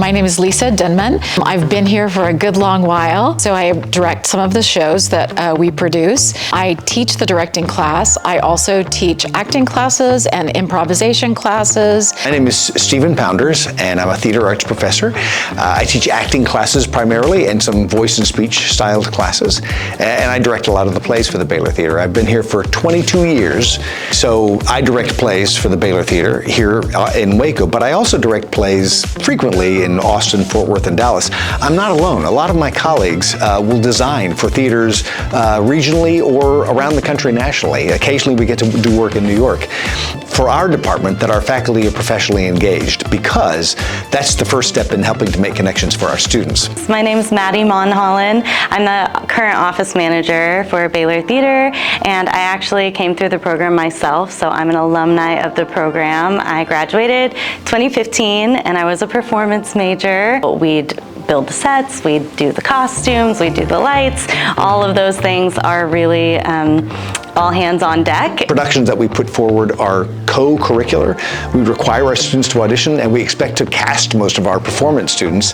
My name is Lisa Denman. I've been here for a good long while, so I direct some of the shows that we produce. I teach the directing class. I also teach acting classes and improvisation classes. My name is Stephen Pounders, and I'm a theater arts professor. I teach acting classes primarily and some voice and speech styled classes, and I direct a lot of the plays for the Baylor Theatre. I've been here for 22 years, so I direct plays for the Baylor Theatre here in Waco, but I also direct plays frequently in Austin, Fort Worth, and Dallas. I'm not alone. A lot of my colleagues will design for theaters regionally or around the country nationally. Occasionally we get to do work in New York. For our department, that our faculty are professionally engaged, because that's the first step in helping to make connections for our students. My name is Maddie Monhollon. I'm the current office manager for Baylor Theatre, and I actually came through the program myself, so I'm an alumni of the program. I graduated 2015, and I was a performance major. We'd build the sets, we'd do the costumes, we'd do the lights. All of those things are really all hands on deck. Productions that we put forward are co-curricular. We require our students to audition, and we expect to cast most of our performance students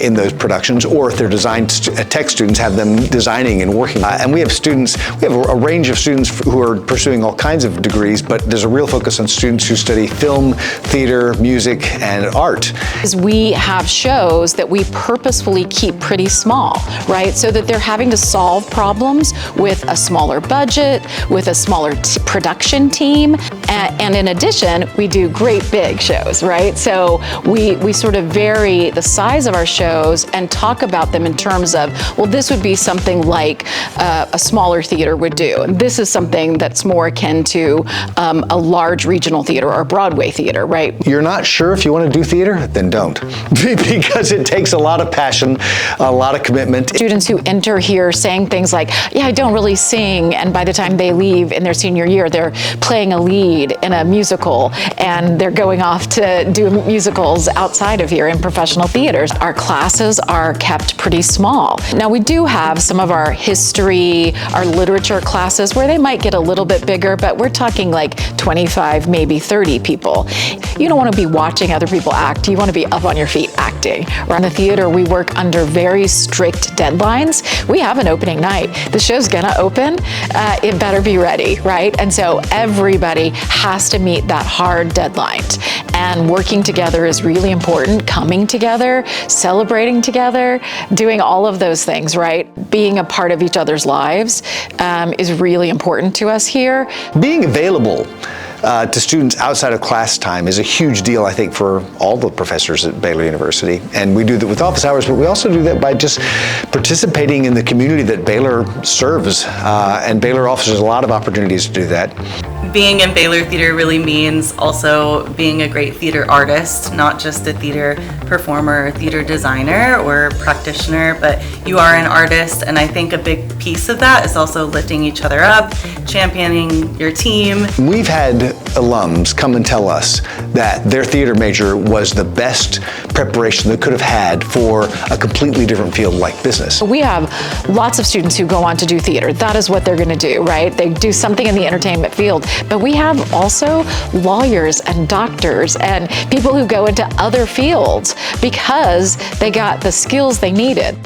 in those productions, or if they're design tech students, have them designing and working. And we have students, we have a range of students who are pursuing all kinds of degrees, but there's a real focus on students who study film, theater, music, and art. We have shows that we purposefully keep pretty small, right? So that they're having to solve problems with a smaller budget, with a smaller production team, and in addition, we do great big shows, right? So we sort of vary the size of our shows and talk about them in terms of, well, this would be something like a smaller theater would do. And this is something that's more akin to a large regional theater or Broadway theater, right? You're not sure if you want to do theater? Then don't. Because it takes a lot of passion, a lot of commitment. Students who enter here saying things like, yeah, I don't really sing, and by the time they leave in their senior year, they're playing a lead in a musical, and they're going off to do musicals outside of here in professional theaters. Our classes are kept pretty small. Now, we do have some of our history, our literature classes where they might get a little bit bigger, but we're talking like 25, maybe 30 people. You don't want to be watching other people act. You want to be up on your feet acting. Around the theater, we work under very strict deadlines. We have an opening night. The show's gonna open. It better be ready, right? And so everybody has to meet that hard deadline. And working together is really important. Coming together, celebrating together, doing all of those things, right? Being a part of each other's lives is really important to us here. Being available to students outside of class time is a huge deal, I think, for all the professors at Baylor University. And we do that with office hours, but we also do that by just participating in the community that Baylor serves. And Baylor offers a lot of opportunities to do that. Being in Baylor Theatre really means also being a great theater artist, not just a theater performer, or theater designer or practitioner, but you are an artist, and I think a big piece of that is also lifting each other up, championing your team. We've had alums come and tell us that their theater major was the best preparation they could have had for a completely different field like business. We have lots of students who go on to do theater. That is what they're going to do, right? They do something in the entertainment field. But we have also lawyers and doctors and people who go into other fields because they got the skills they needed.